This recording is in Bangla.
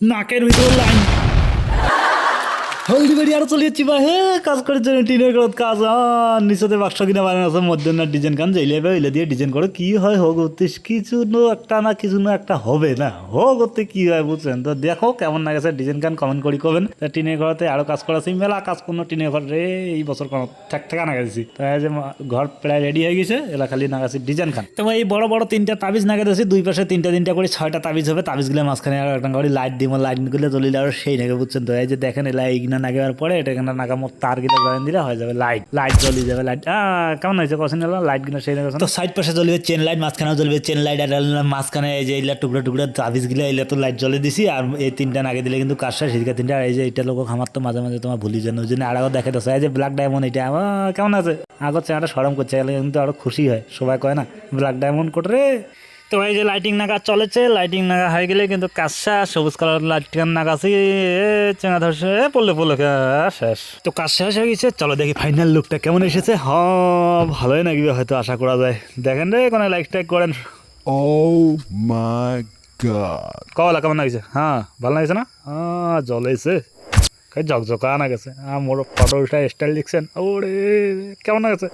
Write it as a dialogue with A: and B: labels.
A: নাকের ভিতর লাইন হলদি বাড়ি আরো চলে যাচ্ছি বা হে কাজ করে টিনের ঘরত কাজ নিচেতে বাক্স কিনা বানানো আছে মধ্যে না ডিজাইন কান যাইলে ওইলে দিয়ে ডিজাইন করে কি হয় হোক করতে কিছু নো একটা না কিছু না একটা হবে না হোক করতে কি হয় বুঝছেন তো দেখো কেমন না গেছে ডিজাইন কান কমেন্ট করি করবেন টিনের ঘরতে আরো কাজ করাছি মেলা কাজ করলো টিনের ঘর রে এই বছর কোনো ঠেক ঠেকা নাগাইছি তাই যে ঘর প্রায় রেডি হয়ে গেছে এলা খালি নাগাছি ডিজাইন খান তো এই বড় বড় তিনটা তাবিজ নাগা দিয়েছি দুই পাশে তিনটা তিনটা করে 6টা তাবিজ হবে তাবিজগুলো মাঝখানে আর একটা করে লাইট দিব লাইট গুলো জ্বলিলে আর সেই নাগে বুঝছেন তো এই যে দেখেন এলা এইগুলা নাগাবার পরে এটা এখানে নাগামো তার গিলা জয়েন দিলে হয়ে যাবে লাইট লাইট জ্বলি যাবে লাইট কেমন হয়েছে কোশ্চেন এলো লাইট গুলো সেই নাগে তো সাইড পাশে জ্বলবে চেন লাইট মাঝখানেও জ্বলবে চেন লাইট আর মাঝখানে এই যে এইলা টুকরো টুকরো তাবিজ গুলো এইলা তো লাইট জ্বলে দিছি আর এই তিনটা নাগে দিলে কিন্তু কাজটা সেদিকে তিনটা এই যে এটা লোক আমার তো মাঝে মাঝে তোমার ভুলি যেন ওই জন্য আরও দেখে তো এই যে ব্ল্যাক ডায়মন্ড এটা কেমন আছে আগত চেহারা সরম করছে গেলে কিন্তু আরো খুশি হয় সবাই কয় না ব্ল্যাক ডায়মন্ড কোট রে তো এই যে লাইটিং নাগা চলেছে লাইটিং নাগা হয়ে গেলে কিন্তু কাজটা সবুজ কালার লাইটিং নাগা আছে চেঙা ধরছে পড়লে পড়লে শেষ তো কাজ শেষ হয়ে গেছে চলো দেখি ফাইনাল লুকটা কেমন এসেছে ভালোই নাগিবে হয়তো আশা করা যায় দেখেন রে কোনো লাইক টাইক করেন
B: Oh my god.
A: কলা কেমন লাগছে ভালো লাগছে না জ্বলেছে ঝকঝকা না গেছে মোর ফটো স্টাইল দেখছেন ওরে কেমন লাগছে